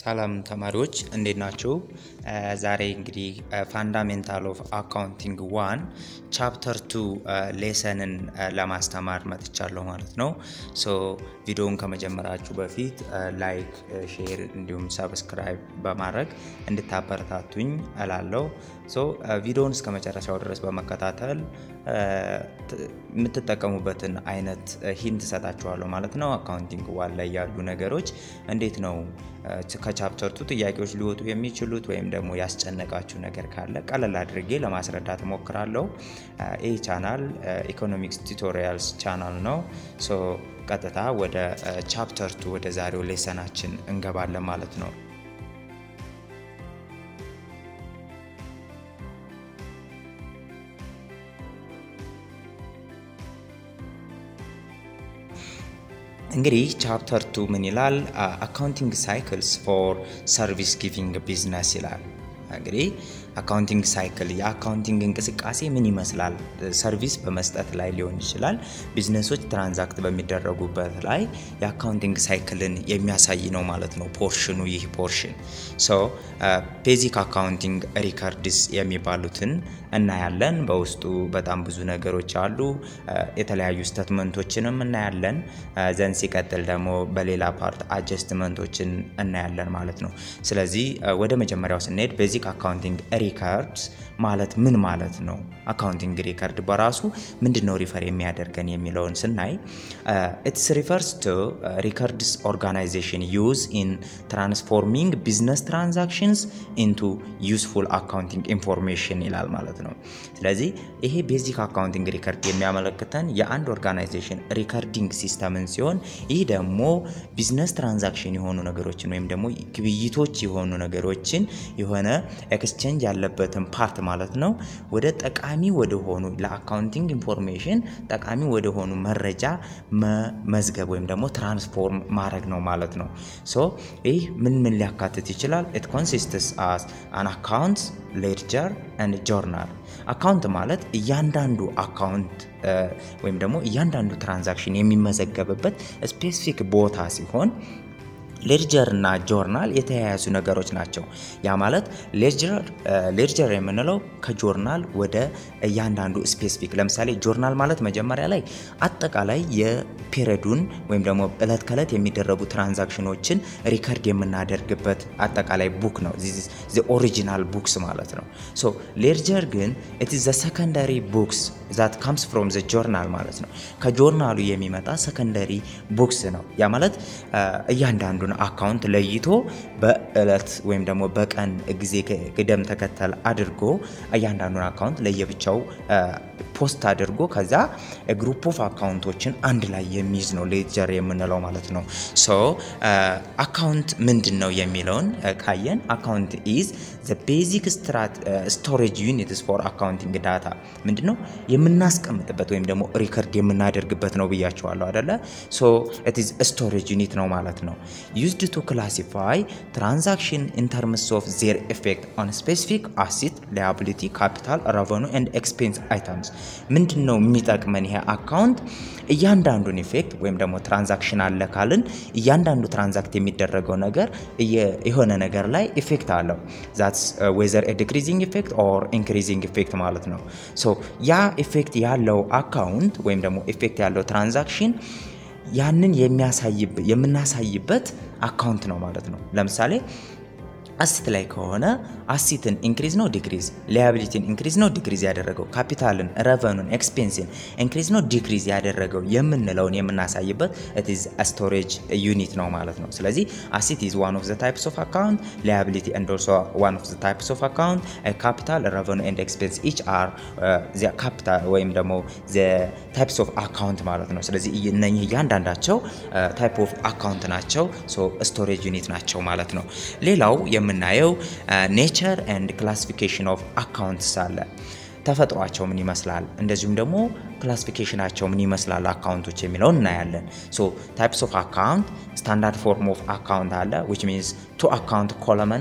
ሰላም ተማሪዎች እንዴት ናችሁ? ዛሬ እንግዲህ ፋንዳሜንታል ኦፍ አካውንቲንግ 1 ቻፕተር 2 ሌሰንን ለማስተማር መጥቻለሁ ማለት ነው። ሶ ቪዲዮውን ከመጀመራችሁ በፊት ላይክ፣ ሼር እንዲሁም ሰብስክራይብ በማድረግ እንድታበረታቱኝ እላለሁ። ሶ ቪዲዮውን እስከመጨረሻው ድረስ በመከታተል የምትጠቀሙበትን አይነት ሂንት ሰጣችኋለሁ ማለት ነው። አካውንቲንግ 1 ላይ ያሉ ነገሮች እንዴት ነው ከቻፕተር 2 ጥያቄዎች ሊወጡ የሚችሉት ወይም ደግሞ ያስጨነቃችሁ ነገር ካለ ቀለል አድርጌ ለማስረዳት ሞክራለሁ። ይሄ ቻናል ኢኮኖሚክስ ቱቶሪያልስ ቻናል ነው። ሶ ቀጥታ ወደ ቻፕተር 2 ወደ ዛሬው ሌሰናችን እንገባለን ማለት ነው። እንግዲህ ቻፕተር 2 ምን ይላል? አካውንቲንግ ሳይክልስ ፎር ሰርቪስ ጊቪንግ ቢዝነስ ይላል። እንግዲህ አካውንቲንግ ሳይክል የአካውንቲንግ እንቅስቃሴ ምን ይመስላል? ሰርቪስ በመስጠት ላይ ሊሆን ይችላል፣ ቢዝነሶች ትራንዛክት በሚደረጉበት ላይ የአካውንቲንግ ሳይክልን የሚያሳይ ነው ማለት ነው ፖርሽኑ። ይህ ፖርሽን ሶ ቤዚክ አካውንቲንግ ሪከርድስ የሚባሉትን እናያለን። በውስጡ በጣም ብዙ ነገሮች አሉ። የተለያዩ ስቴትመንቶችንም እናያለን። ዘን ሲቀጥል ደግሞ በሌላ ፓርት አጀስትመንቶችን እናያለን ማለት ነው። ስለዚህ ወደ መጀመሪያው ስንሄድ ቤዚክ አካውንቲንግ ሪከርድስ ማለት ምን ማለት ነው? አካውንቲንግ ሪከርድ በራሱ ምንድነው ሪፈር የሚያደርገን የሚለውን ስናይ it refers to records organization use in transforming business transactions into useful accounting information ይላል ማለት ነው። ስለዚህ ይሄ ቤዚክ አካውንቲንግ ሪከርድ የሚያመለክተን የአንድ ኦርጋናይዜሽን ሪከርዲንግ ሲስተምን ሲሆን ይህ ደግሞ ቢዝነስ ትራንዛክሽን የሆኑ ነገሮችን ወይም ደግሞ ግብይቶች የሆኑ ነገሮችን የሆነ ኤክስቼንጅ ያለበትን ፓርት ማለት ነው ወደ ጠቃሚ ወደ ሆኑ ለአካውንቲንግ ኢንፎርሜሽን ጠቃሚ ወደ ሆኑ መረጃ መዝገብ ወይም ደግሞ ትራንስፎርም ማድረግ ነው ማለት ነው። ሶ ይህ ምን ሊያካትት ይችላል? it consists as an account, ledger and journal። አካውንት ማለት እያንዳንዱ አካውንት ወይም ደግሞ እያንዳንዱ ትራንዛክሽን የሚመዘገብበት ስፔሲፊክ ቦታ ሲሆን ሌድጀር እና ጆርናል የተያያዙ ነገሮች ናቸው። ያ ማለት ሌድጀር የምንለው ከጆርናል ወደ እያንዳንዱ ስፔሲፊክ፣ ለምሳሌ ጆርናል ማለት መጀመሪያ ላይ አጠቃላይ የፔሪዱን ወይም ደግሞ እለት ከለት የሚደረጉ ትራንዛክሽኖችን ሪከርድ የምናደርግበት አጠቃላይ ቡክ ነው። the original books ማለት ነው። ሶ ሌድጀር ግን it is the secondary books that comes from the journal ማለት ነው። ከጆርናሉ የሚመጣ secondary books ነው። ያ ማለት እያንዳንዱ አካውንት ለይቶ በእለት ወይም ደግሞ በቀን ጊዜ ቅደም ተከተል አድርጎ እያንዳንዱን አካውንት ለየብቻው ፖስት አድርጎ ከዛ ግሩፕ ኦፍ አካውንቶችን አንድ ላይ የሚይዝ ነው ሌድጀር የምንለው ማለት ነው። ሶ አካውንት ምንድነው የሚለውን ካየን አካውንት is the basic storage units for accounting data። ምንድነው የምናስቀምጥበት ወይም ደግሞ ሪከርድ የምናደርግበት ነው ብያቸዋለሁ አይደለ? ሶ it is a storage unit ነው ማለት ነው። used to classify transaction in terms of their effect on specific asset, liability, capital, revenue and expense items። ምንድነው የሚጠቅመን ይሄ አካውንት? እያንዳንዱን ኢፌክት ወይም ደግሞ ትራንዛክሽን አለ ካልን እያንዳንዱ ትራንዛክት የሚደረገው ነገር የሆነ ነገር ላይ ኢፌክት አለው። that's whether a decreasing effect or increasing effect ማለት ነው። ሶ ያ ኢፌክት ያለው አካውንት ወይም ደግሞ ኢፌክት ያለው ትራንዛክሽን ያንን የምናሳይበት አካውንት ነው ማለት ነው። ለምሳሌ አሲት ላይ ከሆነ አሲትን ኢንክሪዝ ነው ዲክሪዝ፣ ሊያቢሊቲን ኢንክሪዝ ነው ዲክሪዝ ያደረገው፣ ካፒታልን፣ ረቨኑን፣ ኤክስፔንስን ኢንክሪዝ ነው ዲክሪዝ ያደረገው የምንለውን የምናሳይበት it is a storage unit ነው ማለት ነው። ስለዚህ asset is one of the types of account, liability and also one of the types of account, capital, revenue and expense each are the capital ወይም ደግሞ the types of account ማለት ነው። ስለዚህ እነኚህ እያንዳንዳቸው type of account ናቸው። so storage unit ናቸው ማለት ነው። ሌላው የምናየው nature and classification of accounts አለ። ተፈጥሯቸው ምን ይመስላል፣ እንደዚሁም ደግሞ ክላሲፊኬሽናቸው ምን ይመስላል አካውንቶች የሚለውን እናያለን። ሶ types of account, standard form of account አለ which means to account column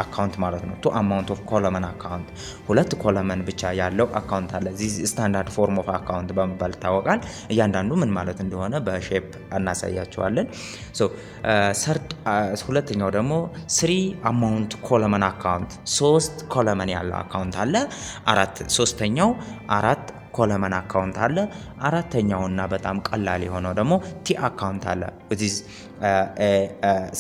አካውንት ማለት ነው two amount of column account ሁለት ኮለመን ብቻ ያለው አካውንት አለ this standard form of account በመባል ታወቃል እያንዳንዱ ምን ማለት እንደሆነ በሼፕ እናሳያቸዋለን so ሁለተኛው ደግሞ three amount column account ሶስት ኮለመን ያለው አካውንት አለ ሶስተኛው አራት ኮለመን አካውንት አለ አራተኛውና በጣም ቀላል የሆነው ደግሞ ቲ አካውንት አለ which is a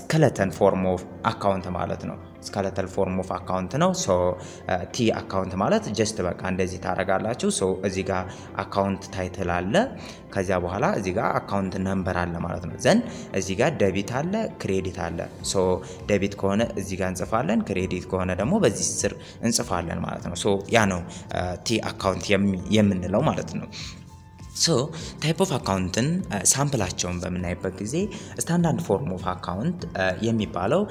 skeleton form of account ማለት ነው skeletal form of account ነው so ቲ አካውንት ማለት just በቃ እንደዚህ ታረጋላችሁ so እዚህ ጋር አካውንት ታይትል አለ ከዚያ በኋላ እዚህ ጋር አካውንት ነምበር አለ ማለት ነው ዘን እዚህ ጋር ዴቢት አለ ክሬዲት አለ so ዴቢት ከሆነ እዚህ ጋር እንጽፋለን ክሬዲት ከሆነ ደግሞ በዚህ ስር እንጽፋለን ማለት ነው so ያ ነው ቲ አካውንት የምንለው ማለት ነው So type of account ሳምፕላቸውን በመናይበት ጊዜ ስታንዳርድ ፎርም ኦፍ አካውንት የሚባለው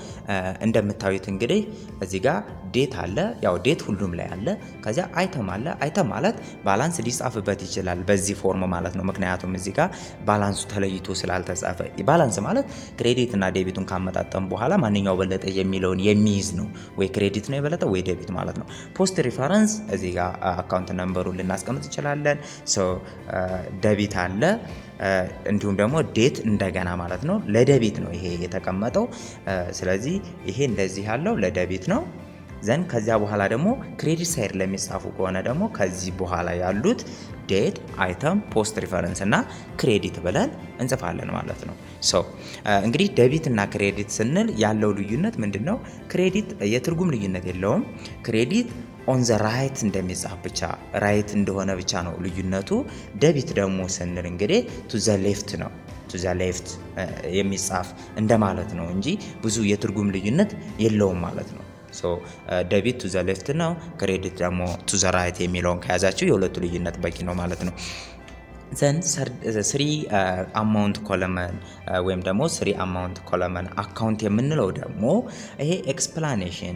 እንደምታዩት እንግዲህ እዚህ ጋር ዴት አለ ያው ዴት ሁሉም ላይ አለ ከዛ አይተም አለ አይተም ማለት ባላንስ ሊጻፍበት ይችላል በዚህ ፎርም ማለት ነው ምክንያቱም እዚህ ጋር ባላንሱ ተለይቶ ስላልተጻፈ ባላንስ ማለት ክሬዲት እና ዴቢቱን ካመጣጣም በኋላ ማንኛው በለጠ የሚለውን የሚይዝ ነው ወይ ክሬዲት ነው የበለጠ ወይ ዴቢት ማለት ነው ፖስት ሪፈረንስ እዚህ ጋር አካውንት ነምበሩን ልናስቀምጥ እንችላለን so ዴቢት አለ እንዲሁም ደግሞ ዴት እንደገና ማለት ነው ለዴቢት ነው ይሄ የተቀመጠው ስለዚህ ይሄ እንደዚህ ያለው ለዴቢት ነው ዘን ከዚያ በኋላ ደግሞ ክሬዲት ሳይድ ለሚጻፉ ከሆነ ደግሞ ከዚህ በኋላ ያሉት ዴት አይተም ፖስት ሪፈረንስ እና ክሬዲት ብለን እንጽፋለን ማለት ነው ሶ እንግዲህ ዴቢት እና ክሬዲት ስንል ያለው ልዩነት ምንድነው ክሬዲት የትርጉም ልዩነት የለውም ክሬዲት on the right እንደሚጻፍ ብቻ right እንደሆነ ብቻ ነው ልዩነቱ ዴቢት ደግሞ ስንል እንግዲህ to the left ነው to the left የሚጻፍ እንደማለት ነው እንጂ ብዙ የትርጉም ልዩነት የለውም ማለት ነው so debit to the left ነው credit ደግሞ to the right የሚለውን ከያዛችሁ የሁለቱ ልዩነት በቂ ነው ማለት ነው then three amount column ወይም ደግሞ three amount column account የምንለው ደግሞ ይሄ explanation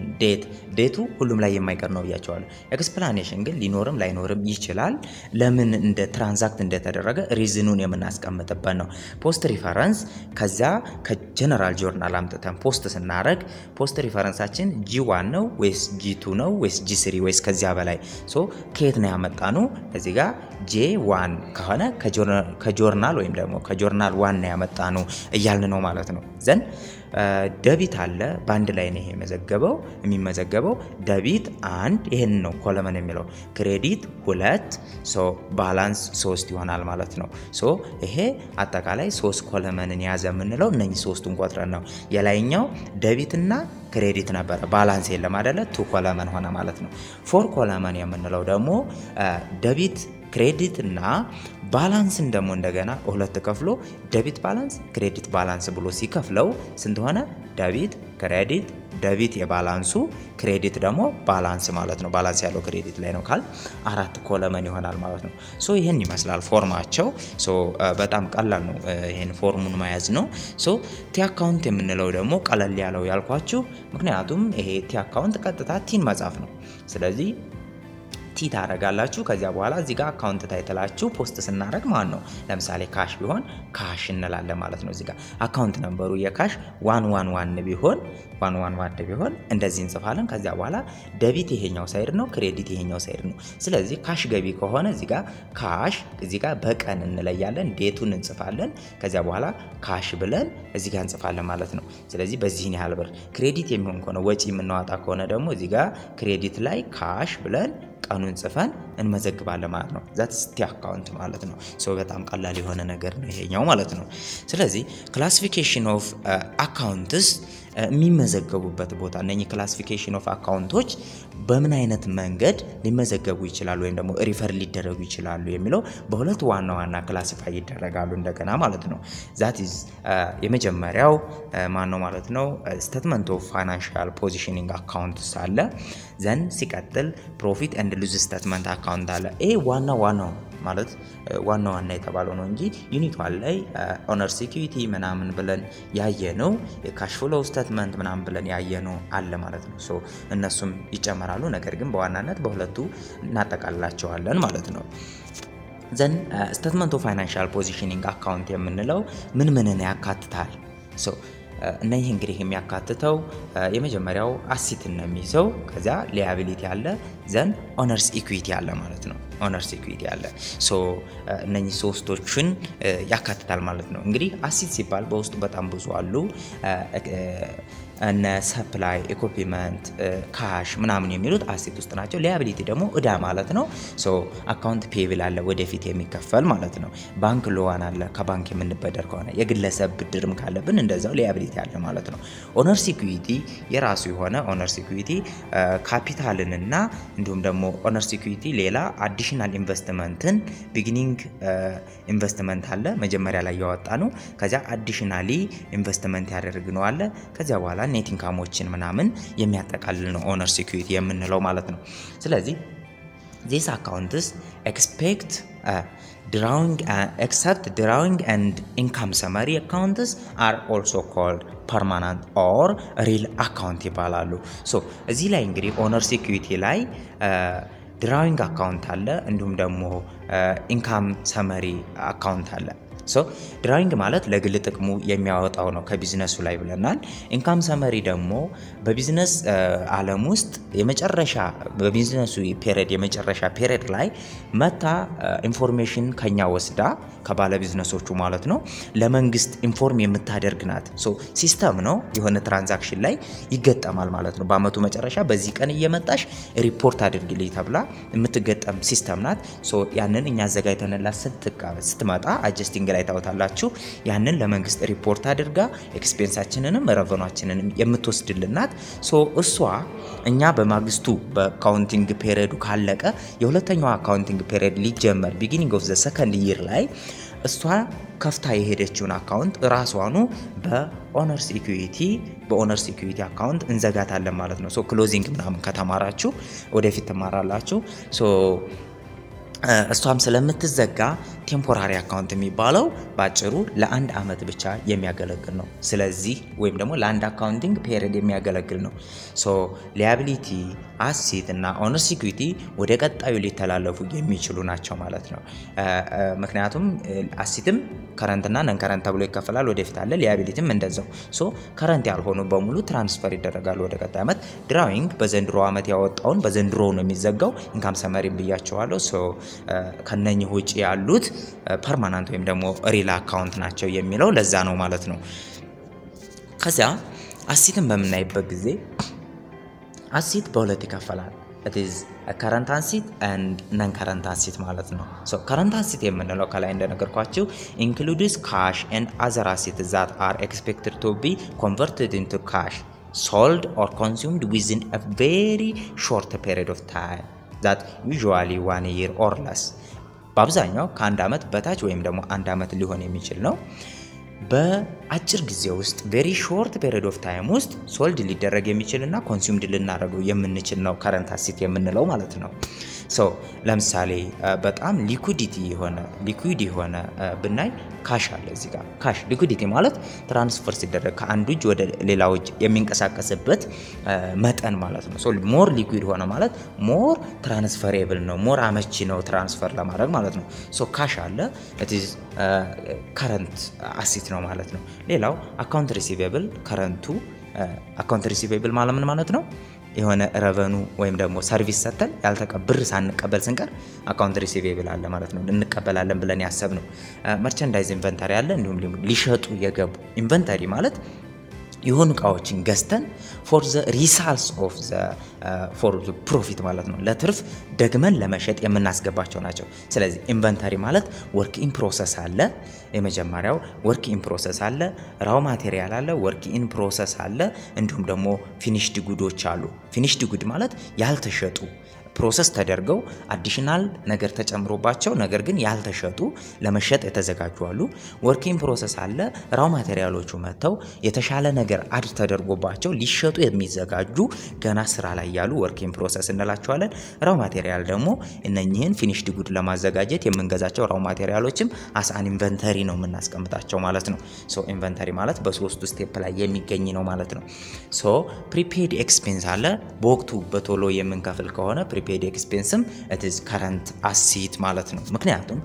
ዴቱ ሁሉም ላይ የማይቀር ነው ያያቸዋል explanation ግን ሊኖርም ላይኖርም ይችላል ለምን እንደ ትራንዛክት እንደተደረገ ሪዝኑን የምናስቀምጥበት ነው ፖስት ሪፈረንስ ከዛ ከጀነራል ጆርናል አምጥተን ፖስት ስናረግ ፖስት ሪፈረንሳችን G1 ነው ወይስ G2 ነው ወይስ G3 ወይስ ከዚያ በላይ so ከየት ነው ያመጣነው እዚህ ጋር J1 ከሆነ ከጆርናል ወይም ደግሞ ከጆርናል 1 ያመጣነው እያልን ነው ማለት ነው ዘን ዴቢት አለ ባንድ ላይ ነው የሚመዘገበው ዴቢት 1 ይሄን ነው ኮለመን የሚለው ክሬዲት 2 ሶ ባላንስ 3 ይሆናል ማለት ነው ሶ ይሄ አጠቃላይ 3 ኮለመንን ያዘ ምንለው እነኚህ ሶስቱን ቆጥረን ነው የላይኛው ዴቢት እና ክሬዲት ነበር ባላንስ የለም አይደለ 2 ኮለመን ሆነ ማለት ነው 4 ኮለመን የምንለው ደግሞ ዴቢት ክሬዲት እና ባላንስን ደግሞ እንደገና ሁለት ከፍሎ ዴቢት ባላንስ ክሬዲት ባላንስ ብሎ ሲከፍለው ስንት ሆነ ዴቢት ክሬዲት ዴቢት የባላንሱ ክሬዲት ደግሞ ባላንስ ማለት ነው ባላንስ ያለው ክሬዲት ላይ ነው ካል 4 ኮለመን ይሆናል ማለት ነው ሶ ይሄን ይመስላል ፎርማቸው ሶ በጣም ቀላል ነው ይሄን ፎርሙን መያዝ ነው ሶ ቲ አካውንት የምንለው ደግሞ ቀላል ያለው ያልኳችሁ ምክንያቱም ይሄ ቲ አካውንት ቀጥታ ቲን መጻፍ ነው ስለዚህ ቲ ታረጋላችሁ ከዚያ በኋላ እዚህ ጋር አካውንት ታይትላችሁ ፖስት ስናረግ ማን ነው ለምሳሌ ካሽ ቢሆን ካሽ እንላለን ማለት ነው እዚህ ጋር አካውንት ነምበሩ የካሽ 111 ቢሆን እንደዚህ እንጽፋለን ከዚያ በኋላ ዴቢት ይሄኛው ሳይድ ነው ክሬዲት ይሄኛው ሳይድ ነው ስለዚህ ካሽ ገቢ ከሆነ እዚህ ጋር ካሽ እዚህ ጋር በቀን እንለያለን ዴቱን እንጽፋለን ከዚያ በኋላ ካሽ ብለን እዚህ ጋር እንጽፋለን ማለት ነው ስለዚህ በዚህን ያህል ብር ክሬዲት የሚሆን ከሆነ ወጪ የምናወጣ ከሆነ ደግሞ እዚህ ጋር ክሬዲት ላይ ካሽ ብለን ቀኑን ጽፈን እንመዘግባለን ማለት ነው that's the account ማለት ነው ሶ በጣም ቀላል የሆነ ነገር ነው ይሄኛው ማለት ነው ስለዚህ classification of accounts የሚመዘገቡበት ቦታ እነኚህ ክላሲፊኬሽን ኦፍ አካውንቶች በምን አይነት መንገድ ሊመዘገቡ ይችላሉ ወይም ደግሞ ሪፈር ሊደረጉ ይችላሉ የሚለው በሁለት ዋና ክላሲፋይ ይደረጋሉ እንደገና ማለት ነው that is የመጀመሪያው ማን ነው ማለት ነው statement of financial positioning account አለ then ሲቀጥል profit and loss statement account አለ ይሄ ዋና ማለት ዋና የተባለው ነው እንጂ ዩኒት ላይ ኦነር ሴኩሪቲ ምናምን ብለን ያየነው የካሽ ፍሎው ስቴትመንት ምናምን ብለን ያየነው አለ ማለት ነው ሶ እነሱም ይጨመራሉ ነገር ግን በዋናነት በሁለቱ እናጠቃልላቸዋለን ማለት ነው then statement of financial positioning account የምንለው ምንን ያካትታል ሶ እነዚህ እንግዲህ የሚያካትተው የመጀመሪያው አሲትን ነው የሚይዘው ከዛ ሊያቢሊቲ አለ ዘን ኦነርስ ኢኩዊቲ አለ ማለት ነው ኦነርስ ኢኩዊቲ አለ ሶ እነኚህ ሶስቶችን ያካትታል ማለት ነው እንግዲህ አሲት ሲባል በውስጡ በጣም ብዙ አሉ እና ሰፕላይ ኢኩዊፕመንት ካሽ ምናምን የሚሉት አሲት ውስጥ ናቸው ሊያቢሊቲ ደግሞ እዳ ማለት ነው ሶ አካውንት ፔብል አለ ወደፊት የሚከፈል ማለት ነው ባንክ ሎዋን አለ ከባንክ የምንበደር ከሆነ የግለሰብ ብድርም ካለብን እንደዛው ሊያቢሊቲ አለ ማለት ነው ኦነርስ ኢኩዊቲ የራሱ የሆነ ኦነርስ ኢኩዊቲ ካፒታልንና እንዲሁም ደግሞ ኦነርስ ኢኩዊቲ ሌላ አዲሽናል ኢንቨስትመንትን ቢጊኒንግ ኢንቨስትመንት አለ መጀመሪያ ላይ ያወጣ ነው ከዛ አዲሽናሊ ኢንቨስትመንት ያደርግነው አለ ከዛ በኋላ ኔት ኢንካሞችን ምናምን የሚያጠቃልል ነው ኦነርስ ኢኩዊቲ የምንለው ማለት ነው ስለዚህ these accounts expect except drawing and income summary accounts are also called permanent or real account ይባላሉ so እዚህ ላይ እንግዲህ ኦነርስ ኢኩዊቲ ላይ drawing account አለ እንዲሁም ደግሞ income summary account አለ so drawing ማለት ለግል ጥቅሙ የሚያወጣው ነው ከቢዝነሱ ላይ ብለናል ኢንካም ሰመሪ ደግሞ በቢዝነስ ዓለም ውስጥ የመጨረሻ በቢዝነሱ ፔሪድ የመጨረሻ ፔሪድ ላይ መታ ኢንፎርሜሽን ከኛ ወስዳ ከባለ ቢዝነሶቹ ማለት ነው ለመንግስት ኢንፎርም የምታደርግናት so ሲስተም ነው የሆነ ትራንዛክሽን ላይ ይገጠማል ማለት ነው በአመቱ መጨረሻ በዚህ ቀን እየመጣሽ ሪፖርት አድርግልኝ ተብላ የምትገጠም ሲስተም ናት so ያንን እኛ አዘጋጅተንላት ስትመጣ አጀስቲንግ ላይ ታውታላችሁ ያንን ለመንግስት ሪፖርት አድርጋ ኤክስፔንሳችንንም ረቨኗችንንም የምትወስድልናት ሶ እሷ እኛ በማግስቱ በአካውንቲንግ ፔሪዱ ካለቀ የሁለተኛው አካውንቲንግ ፔሪድ ሊጀመር ቢጊኒንግ ኦፍ ዘ ሰከንድ ይር ላይ እሷ ከፍታ የሄደችውን አካውንት ራሷኑ በኦነርስ ኢኩዊቲ አካውንት እንዘጋታለን ማለት ነው ሶ ክሎዚንግ ምናምን ከተማራችሁ ወደፊት ተማራላችሁ ሶ እሷም ስለምትዘጋ ቴምፖራሪ አካውንት የሚባለው ባጭሩ ለአንድ አመት ብቻ የሚያገለግል ነው ስለዚህ ወይም ደግሞ ለአንድ አካውንቲንግ ፔሪድ የሚያገለግል ነው ሶ ሊያቢሊቲ አሲት እና ኦነርስ ኢኩዊቲ ወደ ቀጣዩ ሊተላለፉ የሚችሉ ናቸው ማለት ነው ምክንያቱም አሲትም ከረንት እና ነን ከረንት ተብሎ ይከፈላል ወደፊት አለ ሊያቢሊቲም እንደዛው ሶ ከረንት ያልሆኑ በሙሉ ትራንስፈር ይደረጋሉ ወደ ቀጣይ አመት ድራዊንግ በዘንድሮ አመት ያወጣውን በዘንድሮ ነው የሚዘጋው ኢንካም ሰመሪም ብያቸዋለሁ ሶ ከነኚህ ውጪ ያሉት ፐርማነንት ወይም ደግሞ ሪል አካውንት ናቸው የሚለው ለዛ ነው ማለት ነው ከዛ አሲትን በመናይበት ጊዜ አሲት በሁለት ይከፈላል it is a current asset and non current asset ማለት ነው so current asset የምንለው ከላይ እንደነገርኳችሁ includes cash and other assets that are expected to be converted into cash sold or consumed within a very short period of time that usually 1 year or less በአብዛኛው ከአንድ አመት በታች ወይም ደግሞ አንድ አመት ሊሆን የሚችል ነው በአጭር ጊዜ ውስጥ very short period of time ውስጥ ሶልድ ሊደረግ የሚችልና ኮንሱምድ ልናደርገው የምንችል ነው current asset የምንለው ማለት ነው so ለምሳሌ በጣም ሊኩዊድ የሆነ ብናይ ካሽ አለ እዚህ ጋር ካሽ ሊኩዊዲቲ ማለት ትራንስፈር ሲደረግ ከአንዱ እጅ ወደ ሌላው እጅ የሚንቀሳቀስበት መጠን ማለት ነው so ሞር ሊኩዊድ ሆነ ማለት ሞር ትራንስፈሬብል ነው ሞር አመቺ ነው ትራንስፈር ለማድረግ ማለት ነው so ካሽ አለ it is current asset ነው ማለት ነው ሌላው አካውንት ሪሲቬብል ከረንቱ አካውንት ሪሲቬብል ማለት ምን ማለት ነው የሆነ ረቨኑ ወይም ደግሞ ሰርቪስ ሰተን ያልተቀብር ሳንቀበል ስንቀር አካውንት ሪሲቬብል አለ ማለት ነው እንቀበላለን ብለን ያሰብነው መርቸንዳይዝ ኢንቨንተሪ አለ እንዲሁም ሊሸጡ የገቡ ኢንቨንተሪ ማለት የሆኑ ቃዎችን ገዝተን for the results of the for the profit ማለት ነው ለትርፍ ደግመን ለመሸጥ የምናስገባቸው ናቸው ስለዚህ ኢንቨንተሪ ማለት work in process አለ የመጀመሪያው work in process አለ raw material አለ work in process አለ እንዲሁም ደግሞ finished goods አሉ finished good ማለት ያልተሸጡ ፕሮሰስ ተደርገው አዲሽናል ነገር ተጨምሮባቸው ነገር ግን ያልተሸጡ ለመሸጥ የተዘጋጁ አሉ ወርኪንግ ፕሮሰስ አለ ራው ማቴሪያሎቹ መተው የተሻለ ነገር አድ ተደርጎባቸው ሊሸጡ የሚዘጋጁ ገና ስራ ላይ ያሉ ወርኪንግ ፕሮሰስ እንላቸዋለን ራው ማቴሪያል ደግሞ እነኚህን ፊኒሽድ ጉድ ለማዘጋጀት የምንገዛቸው ራው ማቴሪያሎችም አሳን ኢንቨንተሪ ነው የምናስቀምጣቸው ማለት ነው ሶ ኢንቨንተሪ ማለት በሶስቱ ስቴፕ ላይ የሚገኝ ነው ማለት ነው ሶ ፕሪፔድ ኤክስፔንስ አለ በወቅቱ በቶሎ የምንከፍል ከሆነ paid expense it is current asset ማለት ነው ምክንያቱም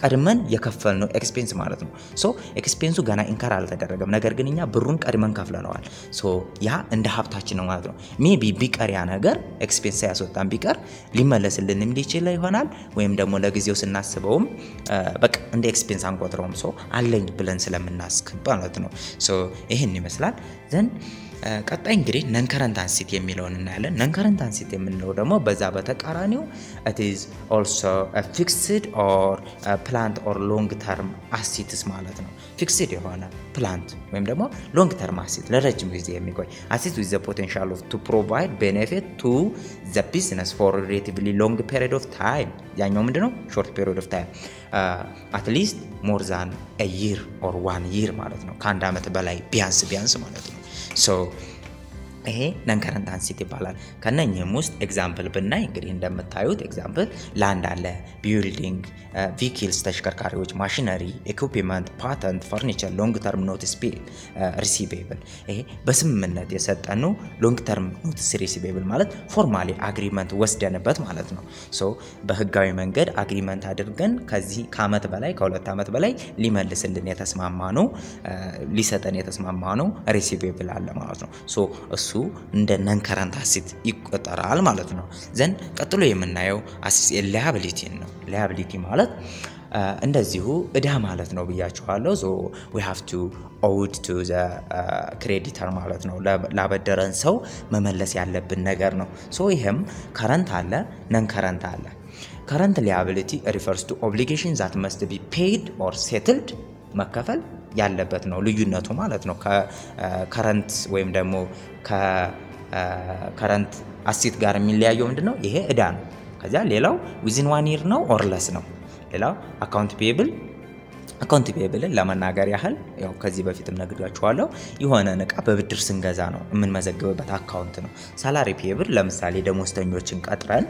ቀድመን የከፈልነው expense ማለት ነው ሶ expenseው ገና ኢንካር አልተደረገም ነገር ግን እኛ ብሩን ቀድመን ከፍለናል ሶ ያ እንደ ሀብታችን ነው ማለት ነው ሜቢ ቢቀር ያ ነገር expense ያስወጣን ቢቀር ሊመለስልን እንዲችል ይሆናል ወይም ደግሞ ለጊዜው ስናስበውም በቃ እንደ expense አንቆጥረውም ሶ አለኝ ብለን ስለምናስክ ማለት ነው ሶ ይሄን ይመስላል ዘን ቀጣይ እንግዲህ non current asset የሚለውን እናያለን non current asset የምንለው ደግሞ በዛ በተቃራኒው it is also a fixed or a planned or long term assets ማለት ነው fixed የሆነ planned ወይም ደግሞ long term asset ለረጅም ጊዜ የሚቆይ asset with the potential of to provide benefit to the business for a relatively long period of time ያኛው ምንድነው short period of time at least more than a year or 1 year ማለት ነው ከአንድ አመት በላይ ቢያንስ ማለት ነው so ይሄ non current asset ይባላል ከነኚህም ውስጥ ኤግዛምፕል ብናይ እንግዲህ እንደምታዩት ኤግዛምፕል ላንድ አለ ቢልዲንግ ቪሂክልስ ተሽከርካሪዎች ማሽነሪ ኢኩዊፕመንት ፓተንት ፈርኒቸር ሎንግ ተርም ኖቲስ ሪሲቬብል ይሄ በስምምነት የሰጠነው ሎንግ ተርም ኖቲስ ሪሲቬብል ማለት ፎርማሊ አግሪመንት ወስደንበት ማለት ነው ሶ በህጋዊ መንገድ አግሪመንት አድርገን ከዚህ ከአመት በላይ ከሁለት አመት በላይ ሊመልስልን የተስማማነው ሊሰጠን የተስማማነው ሪሲቬብል አለ ማለት ነው ሶ እሱ እንደ non current asset ይቆጠራል ማለት ነው ዘን ቀጥሎ የምናየው asset liability ነው liability ማለት እንደዚሁ እዳ ማለት ነው ብያችኋለሁ so we have to owe to the creditor ማለት ነው ላበደረን ሰው መመለስ ያለብን ነገር ነው so ይሄም current አለ non current አለ current liability refers to obligations that must be paid or settled መከፈል ያለበት ነው ልዩነቱ ማለት ነው ከከረንት ወይም ደግሞ ከከረንት አሴት ጋር የሚለያየው ምንድነው ይሄ እዳ ነው ከዛ ሌላው within 1 year ነው or less ነው ሌላው account payable ለማናገር ያህል ያው ከዚህ በፊትም ነግሬያችኋለሁ የሆነ ነቃ በብድር ስንገዛ ነው ምን መዘግበበት አካውንት ነው ሳላሪ ፔብል ለምሳሌ ደሞዝተኞችን ቀጥረን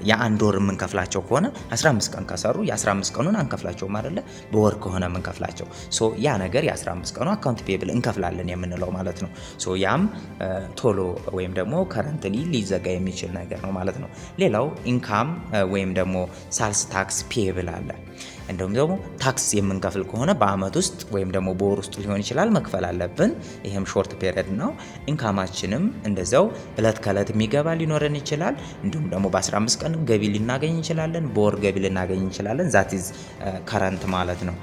የአንድ ወር ምን ከፍላቸው ከሆነ 15 ቀን ከሰሩ የ15 ቀኑን አንከፍላቸው ማለት በወር ከሆነ ምን ከፍላቸው ሶ ያ ነገር የ15 ቀኑ አካውንት ፔብል እንከፍላለን የምንለው ማለት ነው ሶ ያም ቶሎ ወይም ደግሞ ከረንትሊ ሊዘጋ የሚችል ነገር ነው ማለት ነው ሌላው ኢንካም ወይም ደግሞ ሳልስ ታክስ ፔብል አለ እንደውም ደግሞ ታክስ የምንከፍል ከሆነ በአመት ውስጥ ወይም ደግሞ በወር ውስጥ ሊሆን ይችላል መክፈል አለብን ይሄም ሾርት ፔሪየድ ነው ኢንካማችንም እንደዛው እለት ከለት የሚገባ ሊኖረን ይችላል እንዲሁም ደግሞ በ15 ቀን ገቢ ልናገኝ እንችላለን በወር ገቢ ልናገኝ እንችላለን that is current ማለት ነው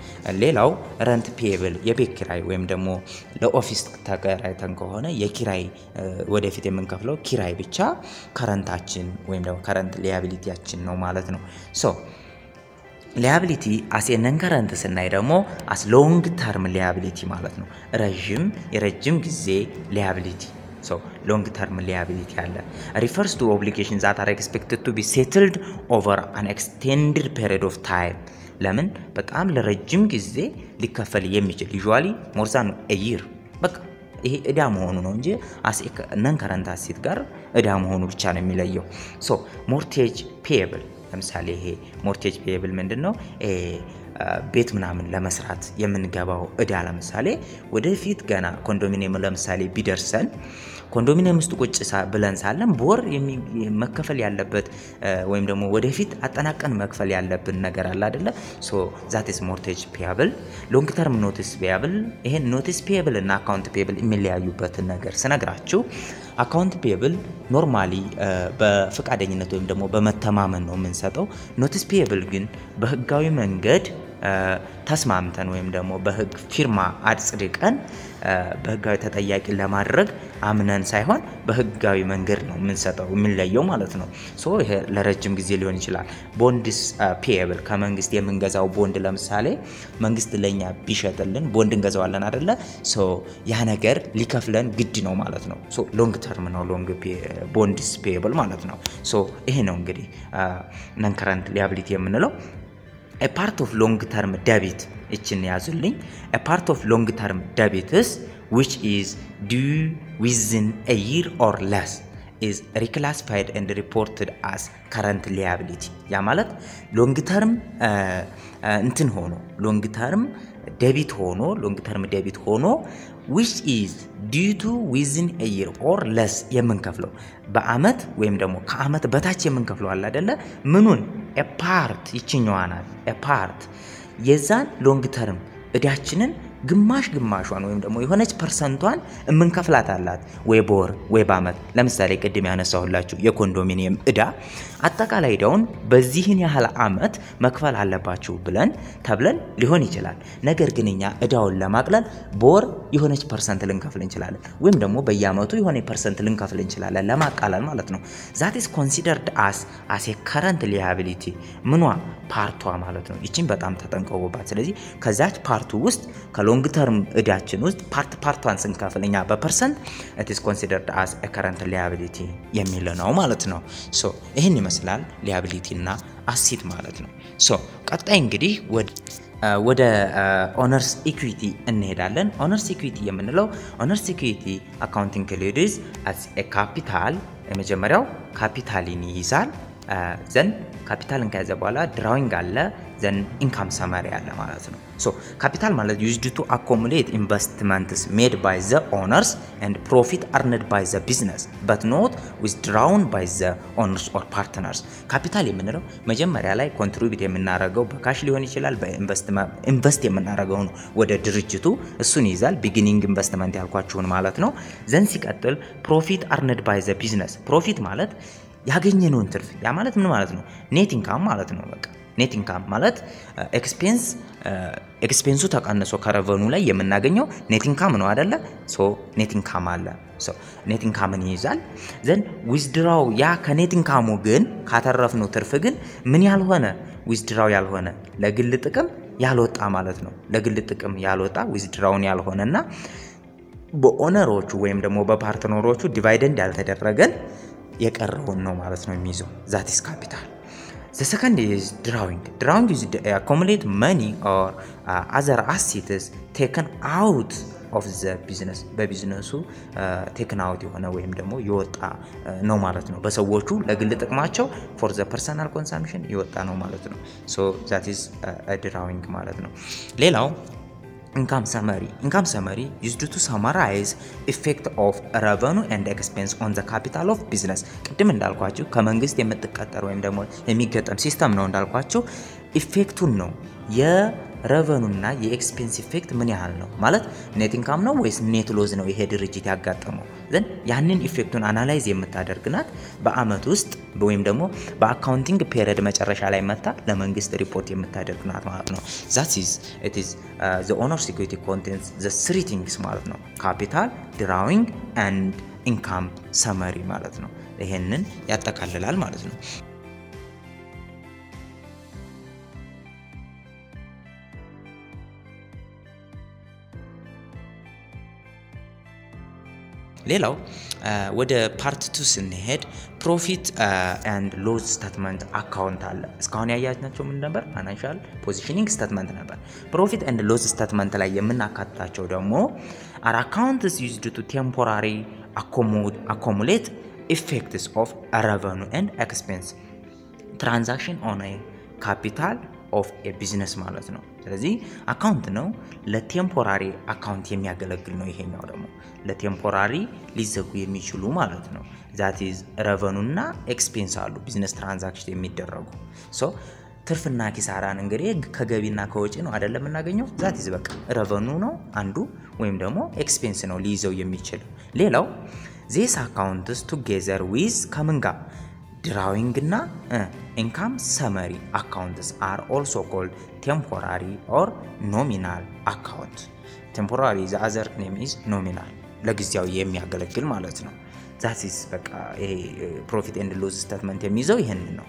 ሌላው rent payable የቤት ኪራይ ወይም ደግሞ ለኦፊስ ተከራይተን ከሆነ የኪራይ ወደፊት የምንከፍለው ኪራይ ብቻ ከረንታችን ወይም ደግሞ current liabilityያችን ነው ማለት ነው so liability as a non current ስናይ ደግሞ as long term liability ማለት ነው የረጅም ጊዜ liability so long term liability አለ refers to obligations that are expected to be settled over an extended period of time ለምን በጣም ለረጅም ጊዜ ሊከፈል የሚችል usually more than a year በቃ ይሄ እዳ መሆኑ ነው እንጂ as a non current asset ጋር እዳ መሆኑ ብቻ ነው የሚለየው so mortgage payable ለምሳሌ ይሄ mortgage payable ምንድነው ቤት ምናምን ለመስራት የምንገባው እዳ ለምሳሌ ወደፊት ገና ኮንዶሚኒየም ለምሳሌ ቢደርሰን ኮንዶሚኒየም ውስጥ ቁጭ ብለን ሳለን ቦር መከፈል ያለበት ወይም ደግሞ ወደፊት አጠናቀን መከፈል ያለብን ነገር አለ አይደለ so that is mortgage payable long term notice payable ይሄ notice payable እና account payable የሚለያዩበት ነገር ስነግራችሁ account payable normally በፍቃደኝነት ወይም ደግሞ በመተማመን ነው የምንሰጠው notice payable ግን በህጋዊ መንገድ ተስማምተን ወይም ደግሞ በህግ ፊርማ አጽድቀን በህጋዊ ተጠያቂ ለማድረግ አምነን ሳይሆን በህጋዊ መንገድ ነው የምንሰጠው የሚለየው ማለት ነው ሶ ይሄ ለረጅም ጊዜ ሊሆን ይችላል ቦንድስ ፔየብል ከመንግስት የምንገዛው ቦንድ ለምሳሌ መንግስት ለኛ ቢሸጥልን ቦንድ እንገዛዋለን አይደለ ሶ ያ ነገር ሊከፍለን ግድ ነው ማለት ነው ሶ ሎንግ ተርም ነው ሎንግ ቦንድስ ፔየብል ማለት ነው ሶ ይሄ ነው እንግዲህ non current liability የምንለው a part of long term debit እቺን ያዙልኝ a part of long term debt is which is due within a year or less is reclassified and reported as current liability ያ ማለት long term እንትን ሆኖ long term debit ሆኖ which is due to within a year or less የምንከፍለው በአመት ወይም ደግሞ ከአመት በታች የምንከፍለው አለ አይደለ ምኑን a part ይችኛዋ ናት a part የዛን long term እዳችንን ግማሿን ወይም ደግሞ የሆነች ፐርሰንቷን እንከፍላት አላት ወይ በወር ወይ በአመት ለምሳሌ ቅድም ያነሳሁላችሁ የኮንዶሚኒየም እዳ አጠቃላይ ዳውን በዚህን ያህል አመት መክፈል አለባችሁ ተብለን ሊሆን ይችላል ነገር ግን እኛ እዳውን ለማቅለል በወር የሆነች ፐርሰንት ልንከፍል እንችላለን ወይም ደግሞ በየአመቱ የሆነ ፐርሰንት ልንከፍል እንችላለን ለማቃለል ማለት ነው that is considered as a current liability ምኗ ፓርቷ ማለት ነው ይቺን በጣም ተጠንቀቁባት ስለዚህ ከዛች ፓርቱ ውስጥ ከሎንግ ተርም እዳችን ውስጥ ፓርቷን ስንከፍልኛ በፐርሰንት it is considered as a current liability የሚለው ነው ማለት ነው so ይሄን ይመስላል liability እና asset ማለት ነው so ቀጣይ እንግዲህ ወደ owners equity እንሄዳለን owners equity የምንለው owners equity accounting includes as a capital የመጀመሪያው ካፒታልን ይይዛል then capital ከያዘ በኋላ drawing አለ then income summary አለ ማለት ነው so capital ማለት used to accumulate investments made by the owners and profit earned by the business but not withdrawn by the owners or partners capital የምንለው መጀመሪያ ላይ contribute የምናደርገው በካሽ ሊሆን ይችላል በኢንቨስት የምናደርገው ነው ወደ ድርጅቱ እሱን ይዛል beginning investment ያልኳችሁን ማለት ነው then ሲቀጥል profit earned by the business profit ማለት ያገኘነውን ትርፍ ያ ማለት ምን ማለት ነው ኔት ኢንካም ማለት ነው በቃ ኔት ኢንካም ማለት ኤክስፔንሱ ተቀንሶ ከረቨኑ ላይ የምናገኘው ኔት ኢንካም ነው አይደለ ሶ ኔት ኢንካም አለ ሶ ኔት ኢንካምን ይይዛል ዘን ዊዝድራው ያ ከኔት ኢንካሙ ግን ካተረፍነው ትርፍ ግን ምን ያልሆነ ዊዝድራው ያልሆነ ለግል ጥቅም ያልወጣ ማለት ነው ለግል ጥቅም ያልወጣ ዊዝድራውን ያልሆነና በኦነሮቹ ወይም ደግሞ በፓርትነሮቹ ዲቫይደንድ ያልተደረገን የቀረውን ነው ማለት ነው የሚይዘው that is capital the second is drawing is accumulate money or other assets taken out of the business በቢዝነሱ taken out የሆነ ወይም ደግሞ ይወጣ ነው ማለት ነው በሰዎቹ ለግል ጥቅማቸው for the personal consumption ይወጣ ነው ማለት ነው so that is a drawing ማለት ነው ሌላው income summary used to summarize effect of revenue and expense on the capital of business ቅድም እንዳልኳችሁ ከመንግስት የምትቀጠር ወይም ደግሞ የሚገጠም ሲስተም ነው እንዳልኳችሁ ኢፌክቱን ነው የሬቨኑና የኤክስፔንስ ኢፌክት ምን ያህል ነው ማለት ኔት ኢንካም ነው ወይስ ኔት ሎዝ ነው ይሄ ድርጅት ያጋጠመው ዘን ያንን ኢፌክቱን አናላይዝ የምታደርግናት በአመት ውስጥ ወይም ደግሞ በአካውንቲንግ ፔሪድ መጨረሻ ላይ መጣ ለመንግስት ሪፖርት የምታደርግናት ማለት ነው that is it is the owner's equity contains the three things ማለት ነው capital drawing and income summary ማለት ነው ይሄንን ያጠቃልላል ማለት ነው ሌላው ወደ ፓርት 2 ስንሄድ ፕሮፊት ኤንድ ሎስ ስቴትመንት አካውንት አለ እስካሁን ያያችናቸው ምን ነበር ፋይናንሻል ፖዚሽኒንግ ስቴትመንት ነበር ፕሮፊት ኤንድ ሎስ ስቴትመንት ላይ የምናካትታቸው ደግሞ are accounts used to temporary accumulate effects of revenue and expense transaction on a capital of a business ማለት ነው ስለዚህ አካውንት ነው ለቴምፖራሪ አካውንት የሚያገለግል ነው ይሄኛው ደግሞ ለቴምፖራሪ ሊዘጉ የሚችሉ ማለት ነው that is revenue እና expense አሉ ቢዝነስ ትራንዛክሽን የሚደረጉ so ትርፍና ኪሳራን እንግዲህ ከገቢና ከወጪ ነው አይደለም እናገኘው that is በቃ revenue ነው አንዱ ወይም ደግሞ expense ነው ሊይዘው የሚችል ሌላው this accounts together with ከመንጋ drawing እና income summary accounts are also called temporary or nominal account temporary the other name is nominal ለጊዜያዊ የሚያገለግል ማለት ነው that is በቃ profit and loss statement የሚይዘው ይሄን ነው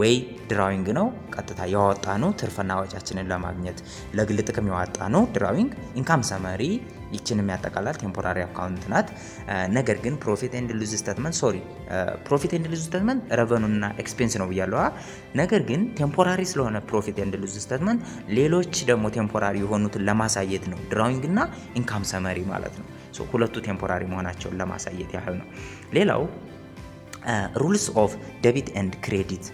ወይ drawing ነው ቀጥታ ያወጣ ነው ትርፍና ወጪያችንን ለማግኘት ለግል ጥቅም ያወጣ ነው drawing income summary ይችንም ያጠቃላል ቴምፖራሪ አካውንት ናት ነገር ግን profit and loss statement profit and loss statement revenue እና expense ነው ብያለሁ ነገር ግን ቴምፖራሪ ስለሆነ profit and loss statement ሌሎች ደግሞ ቴምፖራሪ የሆኑትን ለማሳየት ነው drawing እና income summary ማለት ነው ሁለቱ ቴምፖራሪ መሆናቸውን ለማሳየት ያህል ነው ሌላው rules of debit and credit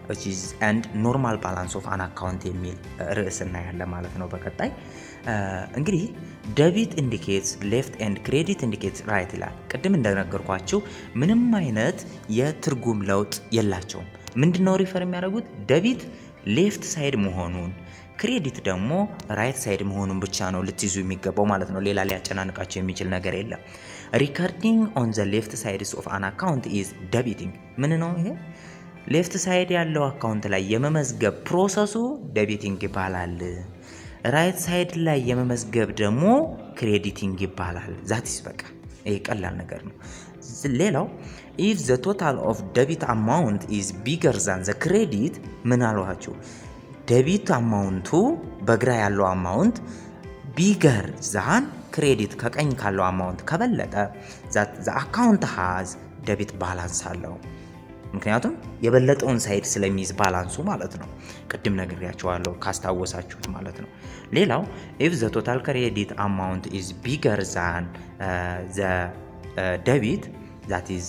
which is and normal balance of an account የሚል ርዕስ እናያለን ማለት ነው በቀጣይ እንግዲህ debit indicates left and credit indicates right ይላል ቅድም እንደነገርኳችሁ ምንም አይነት የትርጉም ለውጥ የላቸውም ምንድነው ሪፈር የሚያደርጉት debit left side መሆኑን ክሬዲት ደግሞ ራይት ሳይድ መሆኑን ብቻ ነው ልትይዙ የሚገባው ማለት ነው ሌላ ሊያጨናንቃችሁ የሚችል ነገር የለም recording on the left sides of an account is debiting ምን ነው ይሄ ሌፍት ሳይድ ያለው አካውንት ላይ የመመዝገብ ፕሮሰሱ debiting ይባላል ራይት ሳይድ ላይ የመመዝገብ ደግሞ ክሬዲቲንግ ይባላል ዛት is በቃ ይሄ ቀላል ነገር ነው ሌላው if the total of debit amount is bigger than the credit ምን አልዋችሁ debit amount በግራ ያለው amount bigger than credit ከቀኝ ካለው amount ከበለጠ that the account has debit balance አለው ምክንያቱም የበለጠውን ሳይድ ስለሚይዝ ባላንሱ ማለት ነው ቅድም ነግሬያችኋለሁ ካስታወሳችሁት ማለት ነው ሌላው if the total credit amount is bigger than the debit that is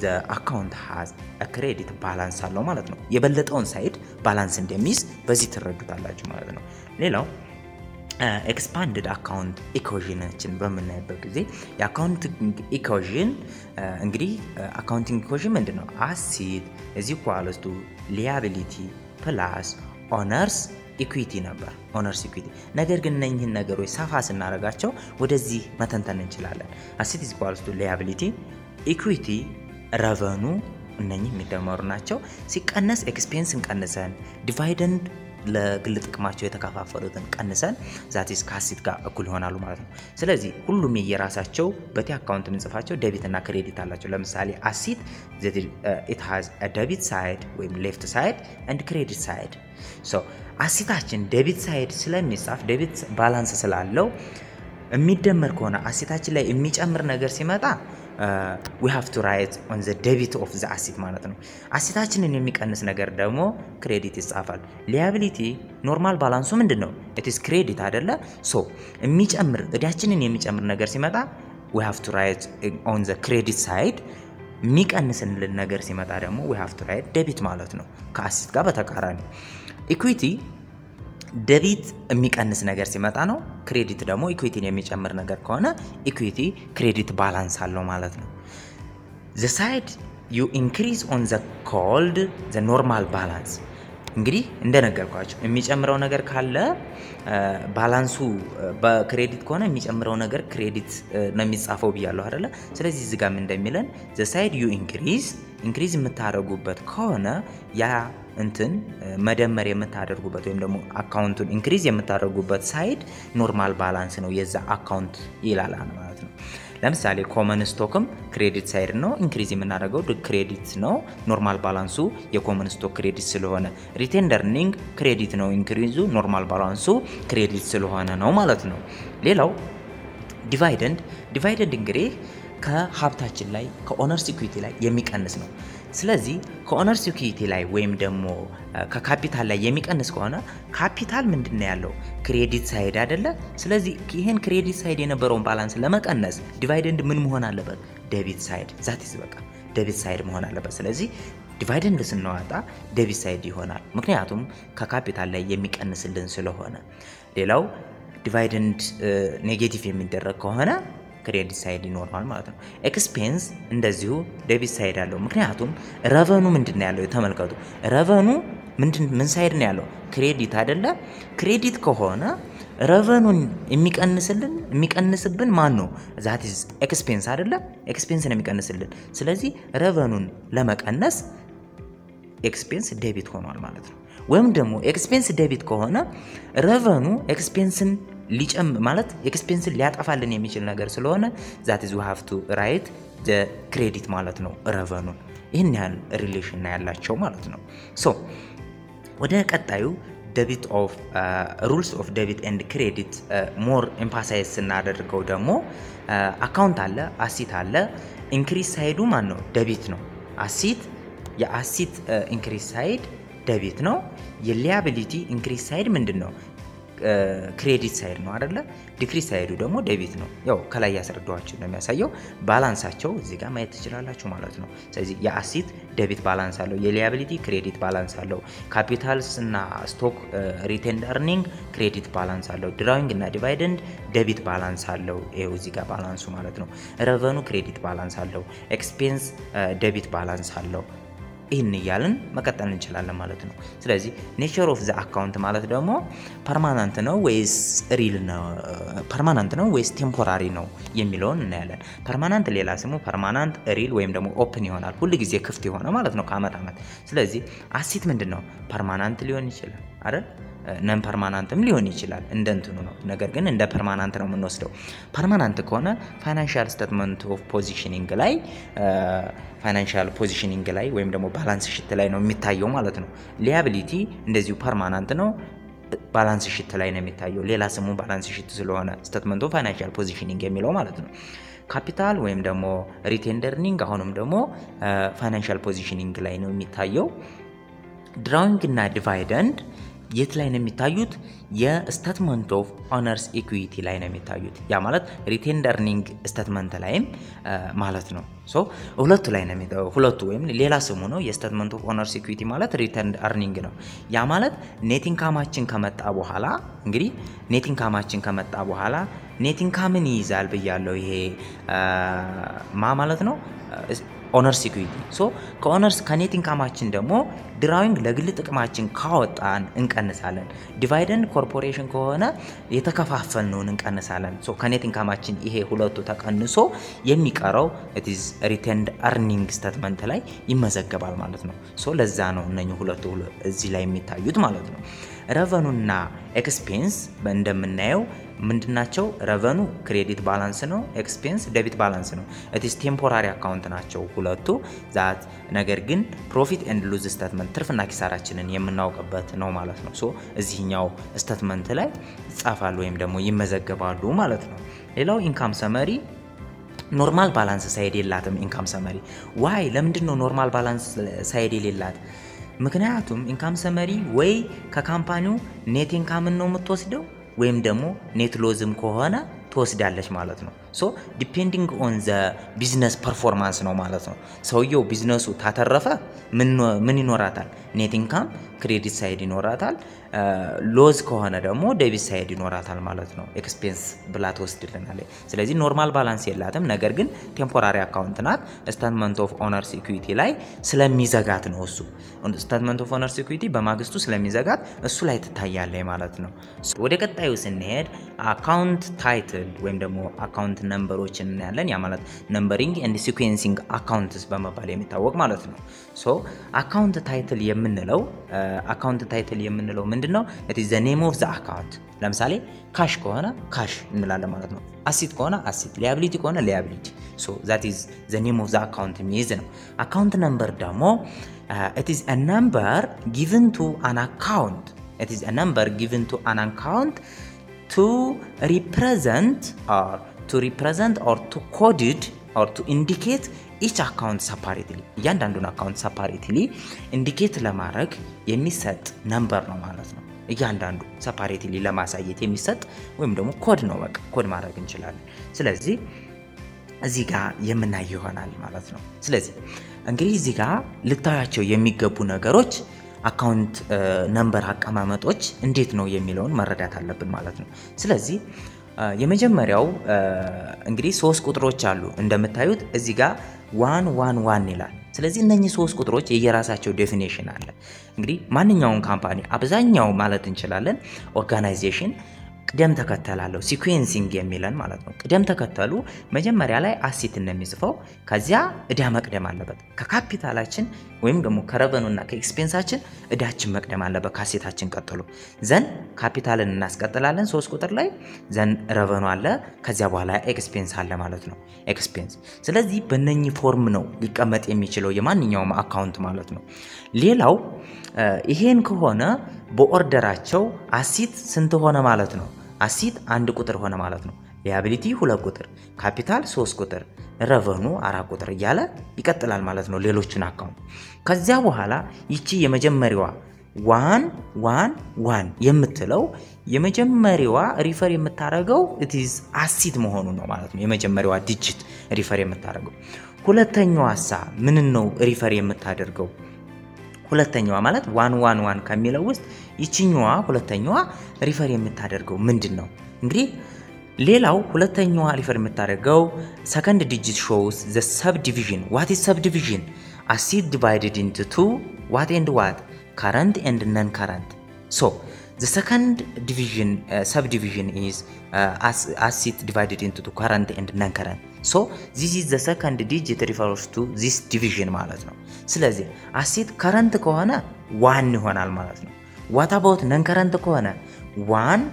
the account has a credit balance አለው ማለት ነው የበለጠውን ሳይድ ባላንስ እንደሚይዝ በዚህ ትረዱታላችሁ ማለት ነው ሌላው expanded account equation በመናይበት ጊዜ የአካውንቲንግ ኢኩዌሽን እንግዲህ አካውንቲንግ ኢኩዌሽን ምንድነው asset is equals to liability plus owners equity ነበር owners equity ነገር ግን እነኚህን ነገሮች ሰፋ ስናረጋቸው ወደዚህ መተንተን እንችላለን asset is equals to liability equity revenue እነኚህ የሚደመሩ ናቸው ሲቀነስ ኤክስፔንስ እንቀንሰን ዲቫይደንድ ለግል ጥቅማቸው የተከፋፈሉትን ቀንሰን ዛት is ካሲት ጋር እኩል ይሆናሉ ማለት ነው ስለዚህ ሁሉም የራሳቸው በቲ አካውንት እንጽፋቸው ዴቢት እና ክሬዲት አላቸው ለምሳሌ asset it has a debit side ወይም left side and credit side so አሲታችን ዴቢት ሳይድ ስለሚጻፍ ዴቢት ባላንስ ስላለው የሚደመር ከሆነ አሲታችን ላይ የሚጨምር ነገር ሲመጣ we have to write on the debit of the asset ማለት ነው አሲታችንን የሚቀንስ ነገር ደግሞ ክሬዲት ይጻፋል liability ኖርማል ባላንሱ ምንድነው it is credit አይደለ so የሚጨምር እዳችንን የሚጨምር ነገር ሲመጣ we have to write on the credit side የሚቀንስልን ነገር ሲመጣ ደግሞ we have to write debit ማለት ነው ከአሲት ጋር በተቃራኒ equity debit የሚቀንስ ነገር ሲመጣ ነው ክሬዲት ደግሞ ኢኩዊቲን የሚጨምር ነገር ከሆነ ኢኩዊቲ ክሬዲት ባላንስ አለው ማለት ነው the side you increase on the called the normal balance እንግዲህ እንደነገርኳችሁ የሚጨምረው ነገር ካለ ባላንሱ በክሬዲት ከሆነ የሚጨምረው ነገር ክሬዲት ነው የሚጻፈው ብያለሁ አይደለ ስለዚህ እዚህ ጋር ምን እንደሚለን the side you increase የምታደርጉበት ከሆነ ያ እንትን መደመር የምታደርጉበት ወይም ደግሞ አካውንቱን ኢንክሪዝ የምታደርጉበት ሳይድ ኖርማል ባላንስ ነው የዛ አካውንት ይላል ማለት ነው ለምሳሌ ኮመን ስቶክም ክሬዲት ሳይድ ነው ኢንክሪዝ የምናደርገው ክሬዲት ነው ኖርማል ባላንሱ የኮመን ስቶክ ክሬዲት ስለሆነ ሪቴንድ ኤርኒንግ ክሬዲት ነው ኢንክሪዙ ኖርማል ባላንሱ ክሬዲት ስለሆነ ነው ማለት ነው ሌላው ዲቫይደንድ እንግዲህ ከሀብታችን ላይ ከኦነርስ ኢኩዊቲ ላይ የሚቀንስ ነው ስለዚህ ከኦነርስ ኢኩዊቲ ላይ ወይም ደግሞ ከካፒታል ላይ የሚቀንስ ከሆነ ካፒታል ምንድነው ያለው ክሬዲት ሳይድ አይደለ ስለዚህ ይሄን ክሬዲት ሳይድ የነበረውን ባላንስ ለመቀነስ ዲቫይደንድ ምን መሆን አለበት ዴቢት ሳይድ ዛት is በቃ ዴቢት ሳይድ መሆን አለበት ስለዚህ ዲቫይደንድ ስንዋጣ ዴቢት ሳይድ ይሆናል ምክንያቱም ከካፒታል ላይ የሚቀንስልን ስለሆነ ሌላው ዲቫይደንድ ኔጌቲቭ የሚደረግ ከሆነ ክሬዲት ሳይድ ይኖርማል ማለት ነው ኤክስፔንስ እንደዚሁ ዴቢት ሳይድ አለው ምክንያቱም ረቨኑ ምንድነው ያለው ተመልከቱ ረቨኑ ምን ሳይድ ነው ያለው ክሬዲት አይደለ ክሬዲት ከሆነ ረቨኑን የሚቀንስብን ማን ነው ዛት is ኤክስፔንስ አይደለ ኤክስፔንስ ነው የሚቀንስልን ስለዚህ ረቨኑን ለመቀነስ ኤክስፔንስ ዴቢት ሆኗል ማለት ነው ወይም ደግሞ ኤክስፔንስ ዴቢት ከሆነ ረቨኑ ኤክስፔንስን ሊጨም ማለት ኤክስፔንስን ሊያጠፋልን የሚችል ነገር ስለሆነ that is we have to write the credit ማለት ነው ረቨኑን ይሄን ያህል ሪሌሽን ያላቸው ማለት ነው so ወደ ቀጣዩ debit of rules of debit and credit more emphasize እናደርገው ደግሞ አካውንት አለ አሲት አለ ኢንክሪዝ ሳይዱ ማን ነው debit ነው አሲት የአሲት ኢንክሪዝ ሳይድ debit ነው የሊያቢሊቲ ኢንክሪዝ ሳይድ ምንድነው ክሬዲት ሳይድ ነው አይደለ ዲክሪስ ሳይዱ ደግሞ ዴቢት ነው ያው ከላይ ያስረዳዋችሁ ነው የሚያሳየው ባላንሳቸው እዚህ ጋር ማየት ትችላላችሁ ማለት ነው ስለዚህ የአሴት ዴቢት ባላንስ አለው የሊያቢሊቲ ክሬዲት ባላንስ አለው ካፒታልስ እና ስቶክ ሪቴንድ ኤርኒንግ ክሬዲት ባላንስ አለው ድራዊንግ እና ዲቫይደንድ ዴቢት ባላንስ አለው ይሄው እዚህ ጋር ባላንሱ ማለት ነው ሬቨኑ ክሬዲት ባላንስ አለው ኤክስፔንስ ዴቢት ባላንስ አለው ይሄን ይያልን መቀጠል እንችላለን ማለት ነው ስለዚህ ኔቸር ኦፍ ዘ አካውንት ማለት ደግሞ ፐርማነንት ነው ወይስ ሪል ነው ፐርማነንት ነው ወይስ ቴምፖራሪ ነው የሚለውን እናያለን ፐርማነንት ሌላ ስሙ ፐርማነንት ሪል ወይም ደግሞ ኦፕን ይሆናል ሁሉ ጊዜ ክፍት ይሆነ ማለት ነው ከአመት አመት ስለዚህ አሴት ምንድነው ፐርማነንት ሊሆን ይችላል አይደል ነን ፐርማነንትም ሊሆን ይችላል እንደንትኑ ነው ነገር ግን እንደ ፐርማነንት ነው የምንወስደው ፐርማነንት ከሆነ ፋይናንሻል ስቴትመንት ኦፍ ፖዚሽኒንግ ላይ ፋይናንሻል ፖዚሽኒንግ ላይ ወይም ደግሞ ባላንስ ሺት ላይ ነው የሚታየው ማለት ነው ሊያቢሊቲ እንደዚሁ ፐርማነንት ነው ባላንስ ሺት ላይ ነው የሚታየው ሌላ ስሙ ባላንስ ሺት ስለሆነ ስቴትመንት ኦፍ ፋይናንሻል ፖዚሽኒንግ የሚለው ማለት ነው ካፒታል ወይም ደግሞ ሪቴንድ ኤርኒንግ አሁንም ደግሞ ፋይናንሻል ፖዚሽኒንግ ላይ ነው የሚታየው ድራዊንግ እና ዲቫይደንድ የት ላይ ነው የሚታዩት የስቴትመንት ኦፍ ኦነርስ ኢኩዊቲ ላይ ነው የሚታዩት ያ ማለት ሪቴንድ ኤርኒንግ ስቴትመንት ላይም ማለት ነው ሶ ሁለቱ ላይ ነው የሚታየው ሁለቱ ወይም ሌላ ስሙ ነው የስቴትመንት ኦፍ ኦነርስ ኢኩዊቲ ማለት ሪቴንድ ኤርኒንግ ነው ያ ማለት ኔት ኢንካማችን ከመጣ በኋላ እንግዲህ ኔት ኢንካማችን ከመጣ በኋላ ኔት ኢንካምን ይይዛል በያለው ይሄ ማለት ነው ኦነርስ ኢኩዊቲ ሶ ከኦነርስ ከኔት ኢንካማችን ደግሞ ድራዊንግ ለግል ጥቅማችን ካወጣን እንቀንሳለን ዲቫይደንድ ኮርፖሬሽን ከሆነ የተከፋፈልነውን እንቀንሳለን ሶ ከኔት ኢንካማችን ይሄ ሁለቱ ተቀንሶ የሚቀረው it is retained earning statement ላይ ይመዘገባል ማለት ነው ሶ ለዛ ነው እነኚህ ሁለቱ እዚህ ላይ የሚታዩት ማለት ነው ሬቨኑና ኤክስፔንስ እንደምናየው ምንድናቸው ሬቨኑ ክሬዲት ባላንስ ነው ኤክስፔንስ ዴቢት ባላንስ ነው it is temporary account ናቸው ሁለቱ ዛት ነገር ግን ፕሮፊት ኤንድ ሉዝ ስቴትመንት ትርፍና ኪሳራችንን የምናውቀበት ነው ማለት ነው ሶ እዚህኛው ስቴትመንት ላይ ጻፋሉ ወይም ደግሞ ይመዘገባሉ ማለት ነው ሌላው ኢንካም ሰመሪ ኖርማል ባላንስ ሳይድ የላትም ኢንካም ሰመሪ ዋይ ለምንድነው ኖርማል ባላንስ ሳይድ የሌላት ምክንያቱም ኢንካም ሰመሪ ወይ ከካምፓኒው ኔት ኢንካም ነው የምትወስደው ወይም ደግሞ ኔት ሎዝም ከሆነ ትወስዳለች ማለት ነው ሶ ዲፔንዲንግ ኦን ዘ ቢዝነስ ፐርፎርማንስ ነው ማለት ነው ሰውየው ቢዝነሱ ታተረፈ ምን ይኖራታል ኔት ኢንካም ክሬዲት ሳይድ ይኖራታል ሎዝ ከሆነ ደግሞ ዴቢት ሳይድ ይኖራታል ማለት ነው ኤክስፔንስ ብላ ተወስድልናለች ስለዚህ ኖርማል ባላንስ የላትም ነገር ግን ቴምፖራሪ አካውንት ናት ስቴትመንት ኦፍ ኦነርስ ኢኩዊቲ ላይ ስለሚዘጋት ነው እሱ ስቴትመንት ኦፍ ኦነርስ ኢኩዊቲ በማግስቱ ስለሚዘጋት እሱ ላይ ትታያለች ማለት ነው ወደ ቀጣዩ ስንሄድ አካውንት ታይትል ወይም ደግሞ አካውንት ነምበሮችን እናያለን ያ ማለት ነምበሪንግ ኤንድ ሲኩዌንሲንግ አካውንትስ በመባል የሚታወቅ ማለት ነው ሶ አካውንት ታይትል የምንለው ምንድነው it is the name of the account ለምሳሌ ካሽ ከሆነ ካሽ እንላለን ማለት ነው አሴት ከሆነ አሴት ሊያቢሊቲ ከሆነ ሊያቢሊቲ so that is the name of the account የሚይዝ ነው አካውንት ነምበር ደግሞ it is a number given to an account to represent or to coded or to indicate each account separately እያንዳንዱን አካውንት separately indicate ለማድረግ የሚሰጥ ነምበር ነው ማለት ነው እያንዳንዱ separately ለማሳየት የሚሰጥ ወይም ደግሞ ኮድ ነው በቃ ኮድ ማድረግ እንችላለን ስለዚህ እዚህ ጋር የምናየው ይሆናል ማለት ነው ስለዚህ እንግዲህ እዚህ ጋር ልታያቸው የሚገቡ ነገሮች አካውንት ነምበር አቀማመጦች እንዴት ነው የሚለውን መረዳት አለብን ማለት ነው ስለዚህ የመጀመሪያው እንግዲህ 3 ቁጥሮች አሉ እንደምታዩት እዚህ ጋር 111 ይላል ስለዚህ እነኚህ 3 ቁጥሮች የየራሳቸው ዴፊኒሽን አለ እንግዲህ ማንኛውም ካምፓኒ አብዛኛው ማለት እንችላለን ኦርጋናይዜሽን ቅደም ተከተላለው ሲኩዌንሲንግ የሚለን ማለት ነው ቅደም ተከተሉ መጀመሪያ ላይ አሴት እንደሚጽፈው ከዚያ እዳ መቅደም አለበት ከካፒታላችን ወይም ደግሞ ከሬቨኑና ከኤክስፔንሳችን እዳችን መቅደም አለበት ካሴታችን ቀጥሎ ዘን ካፒታልን እናስቀጥላለን 3 ቁጥር ላይ ዘን ሬቨኑ አለ ከዚያ በኋላ ኤክስፔንስ አለ ማለት ነው ኤክስፔንስ ስለዚህ በእነኚህ ፎርም ነው ሊቀመጥ የሚችለው የማንኛውም አካውንት ማለት ነው ሌላው ይሄን ከሆነ በኦርደራቸው አሴት ስንት ሆነ ማለት ነው አሴት 1 ቁጥር ሆነ ማለት ነው ሊያቢሊቲ 2 ቁጥር ካፒታል 3 ቁጥር ሬቨኑ 4 ቁጥር እያለ ይቀጥላል ማለት ነው ሌሎችን አካውንት ከዚያ በኋላ ይቺ የመጀመሪያዋ 111 የምትለው የመጀመሪያዋ ሪፈር የምታደርገው it is አሲት መሆኑ ነው ማለት ነው የመጀመሪያዋ ዲጂት ሪፈር የምታደርገው ሁለተኛዋሳ ምን ነው ሪፈር የምታደርገው ሁለተኛዋ ማለት 111 ከሚለው ውስጥ ይችኛዋ ሁለተኛዋ ሪፈር የምታደርገው ምንድነው እንግዲህ ሌላው ሁለተኛዋ ሪፈር የምታደርገው second digit shows the subdivision what is subdivision acid divided into two what and what current and non current so the second division subdivision is acid divided into two current and non current so this is the second digit refers to this division ማለት ነው ስለዚህ acid current ከሆነ 1 ይሆናል ማለት ነው what about non current ከሆነ 1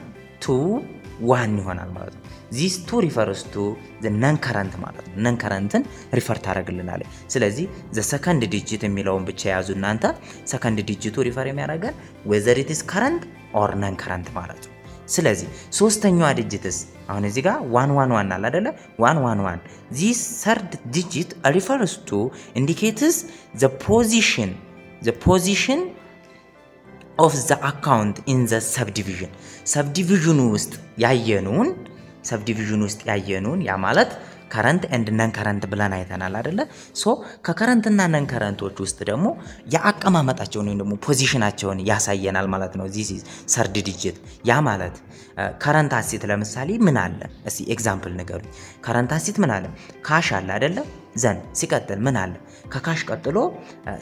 2 1 ይሆናል ማለት ነው this two refers to the non current ማለት ነው non currentን ሪፈር ታደርግልናል ስለዚህ the second digit የሚለውን ብቻ ያዙ እናንተ second digit ሪፈር የሚያደርገን whether it is current or non current ማለት ነው ስለዚህ ሶስተኛዋ ዲጂትስ አሁን እዚህ ጋር 111 አለ አይደለ 111 this third digit refers to indicates the position of the account in the subdivision ውስጥ ያየኑን ያ ማለት current and non current ብለን አይተናል አይደለ ሶ ከከረንት እና non currentዎች ውስጥ ደግሞ ያአቀማመጣቸውን ወይ ደግሞ ፖዚሽናቸውን ያሳየናል ማለት ነው this is third digit ያ ማለት current asset ለምሳሌ ምን አለ እስቲ ኤግዛምፕል ንገሩኝ current asset ምን አለ ካሽ አለ አይደለ ዘን ሲቀጥል ምን አለ ከካሽ ቀጥሎ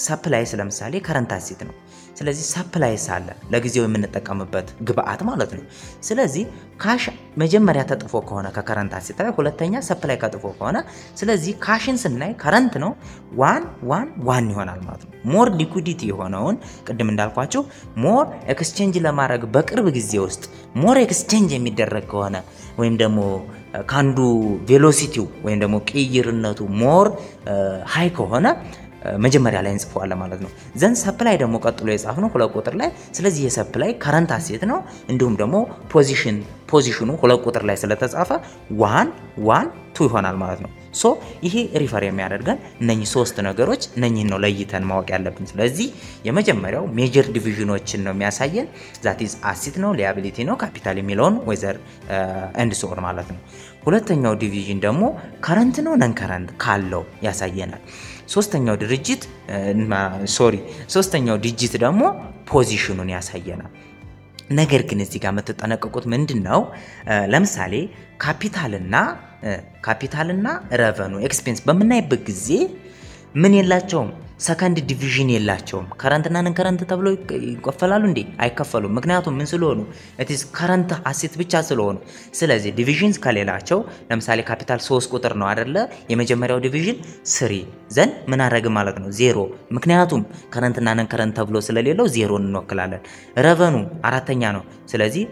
ሰፕላይስ ለምሳሌ current asset ነው ስለዚህ ሰፕላይስ አለ ለጊዜው የምንጠቀምበት ግብአት ማለት ነው ስለዚህ ካሽ መጀመሪያ ተጥፎ ከሆነ ከከረንት አሴት ላይ ሁለተኛ ሰፕላይ ከጥፎ ከሆነ ስለዚህ ካሽን ስናይ ከረንት ነው 111 ይሆናል ማለት ነው ሞር ሊኩዊዲቲ የሆነውን ቅድም እንዳልኳችሁ ሞር ኤክስቼንጅ ለማድረግ በቅርብ ጊዜ ውስጥ ሞር ኤክስቼንጅ የሚደረግ ከሆነ ወይም ደግሞ ካንዱ ቬሎሲቲው ወይም ደግሞ ቅይርነቱ ሞር ሃይ ከሆነ መጀመሪያ ላይ እንጽፈዋለን ማለት ነው ዘን ሰፕላይ ደግሞ ቀጥሎ የጻፍነው ሁለት ቁጥር ላይ ስለዚህ የሰፕላይ ከረንት አሴት ነው እንዲሁም ደግሞ ፖዚሽኑ ሁለት ቁጥር ላይ ስለተጻፈ 112 ይሆናል ማለት ነው ሶ ይሄ ሪፈር የሚያደርገን እነኚህ ሶስት ነገሮች እነኚህን ነው ለይተን ማወቅ ያለብን ስለዚህ የመጀመሪያው ሜጀር ዲቪዥኖችን ነው የሚያሳየን that is asset ነው liability ነው ካፒታል የሚለውን whether and so on ማለት ነው ሁለተኛው ዲቪዥን ደግሞ ከረንት ነው ነን ከረንት ካለው ያሳየናል ሶስተኛው ዲጂት ደግሞ ፖዚሽኑን ያሳየናል ነገር ግን እዚህ ጋር መተጠነቀቁት ምንድነው ለምሳሌ ካፒታልና ረቨኑ ኤክስፔንስ በመናይበት ጊዜ ምን የላቸውም ሰከንድ ዲቪዥን የላቸውም ከረንትና ነን ከረንት ተብሎ ይከፈላሉ እንዴ አይከፈሉም ምክንያቱም ምን ስለሆኑ it is current asset ብቻ ስለሆኑ ስለዚህ ዲቪዥንስ ከሌላቸው ለምሳሌ ካፒታል 3 ቁጥር ነው አይደለ የመጀመሪያው ዲቪዥን 3 ዘን ምን አረግ ማለት ነው 0 ምክንያቱም ከረንትና ነን ከረንት ተብሎ ስለሌለው 0 እንወክላለን ረቨኑ አራተኛ ነው ስለዚህ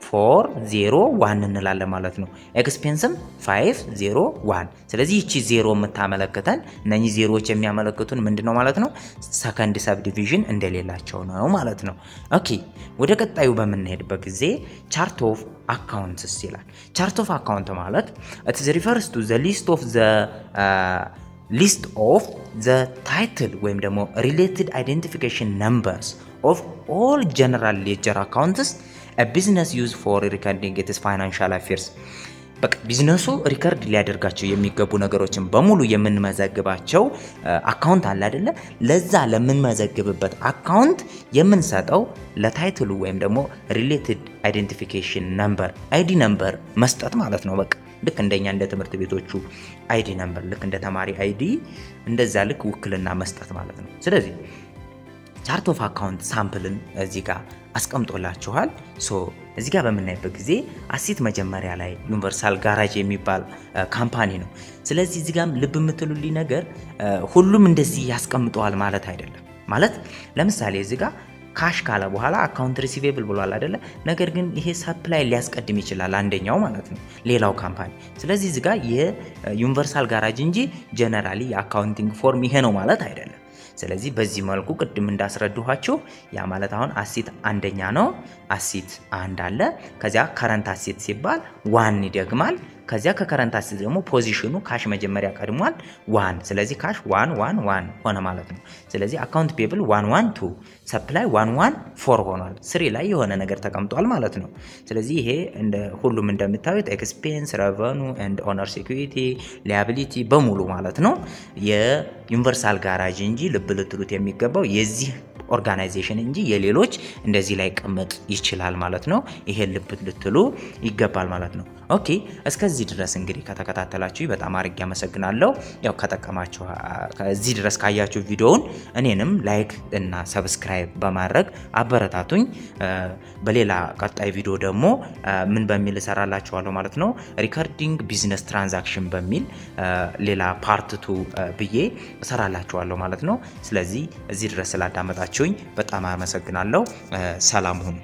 401 እንላለን ማለት ነው ኤክስፔንስም 501 ስለዚህ እቺ 0 የምታመለክተን እነኚህ ዜሮዎች የሚያመለክቱን ምንድነው ማለት ነው ሰከንድ ሰብ ዲቪዥን እንደሌላቸው ነው ማለት ነው ኦኬ ወደ ቀጣዩ በመንሄድበት ጊዜ ቻርት ኦፍ አካውንትስ ይላል ቻርት ኦፍ አካውንት ማለት it refers to the list of the title ወይም ደግሞ related identification numbers of all general ledger accounts a business used for recording its financial affairs በቃ ቢዝነሱ ሪከርድ ሊያደርጋቸው የሚገቡ ነገሮችን በሙሉ የምንመዘግባቸው አካውንት አለ አይደለ ለዛ ለምንመዘግብበት አካውንት የምንሰጠው ለታይትሉ ወይም ደግሞ ሪሌትድ አይዴንቲፊኬሽን ነምበር አይዲ ነምበር መስጠት ማለት ነው በቃ ልክ እንደኛ እንደ ትምህርት ቤቶቹ አይዲ ነምበር ልክ እንደ ተማሪ አይዲ እንደዛ ልክ ውክልና መስጠት ማለት ነው ስለዚህ ቻርት ኦፍ አካውንት ሳምፕልን እዚህ ጋር አስቀምጦላችኋል ሶ እዚህ ጋር በመናይበት ጊዜ አሲት መጀመሪያ ላይ ዩኒቨርሳል ጋራጅ የሚባል ካምፓኒ ነው ስለዚህ እዚህ ጋር ልብ የምትሉልኝ ነገር ሁሉም እንደዚህ ያስቀምጠዋል ማለት አይደለም ማለት ለምሳሌ እዚህ ጋር ካሽ ካለ በኋላ አካውንት ሪሲቬብል ብሏል አይደለ ነገር ግን ይሄ ሰፕላይ ሊያስቀድም ይችላል አንደኛው ማለት ነው ሌላው ካምፓኒ ስለዚህ እዚህ ጋር የዩኒቨርሳል ጋራጅ እንጂ ጀነራሊ የአካውንቲንግ ፎርም ይሄ ነው ማለት አይደለም ስለዚህ በዚህ መልኩ ቅድም እንዳስረዱኋችሁ ያ ማለት አሁን አሲት አንደኛ ነው አሲት አንድ አለ ከዚያ ከረንት አሲት ሲባል 1 ይደግማል ከዚያ ከከረንት አሴት ደግሞ ፖዚሽኑ ካሽ መጀመሪያ ቀድሟል 1 ስለዚህ ካሽ 111 ሆነ ማለት ነው ስለዚህ አካውንት ፔብል 112 ሰፕላይ 114 ሆኗል 3 ላይ የሆነ ነገር ተቀምጧል ማለት ነው ስለዚህ ይሄ እንደ ሁሉም እንደምታዩት ኤክስፔንስ ሬቨኑ ኤንድ ኦነር ሴኩሪቲ ሊያቢሊቲ በሙሉ ማለት ነው የዩኒቨርሳል ጋራጅ እንጂ ልብ ልትሉት የሚገባው የዚህ ኦርጋናይዜሽን እንጂ የሌሎች እንደዚህ ላይ ቀመጥ ይችላል ማለት ነው ይሄ ልብ ልትሉ ይገባል ማለት ነው ኦኬ እስከዚህ ድረስ እንግዲህ ከተከታተላችሁ በጣም አርግ ያመሰግናለሁ ያው ከተቀማችሁ ከዚህ ድረስ ካያችሁ ቪዲዮውን እኔንም ላይክ እና ሰብስክራይብ በማድረግ አበረታቱኝ በሌላ ቀጣይ ቪዲዮ ደግሞ ምን በሚል እሰራላችኋለሁ ማለት ነው ሪከርዲንግ ቢዝነስ ትራንዛክሽን በሚል ሌላ ፓርት 2 ብዬ እሰራላችኋለሁ ማለት ነው ስለዚህ እዚህ ድረስ ስላዳመጣችሁኝ በጣም አመሰግናለሁ ሰላም ሁኑ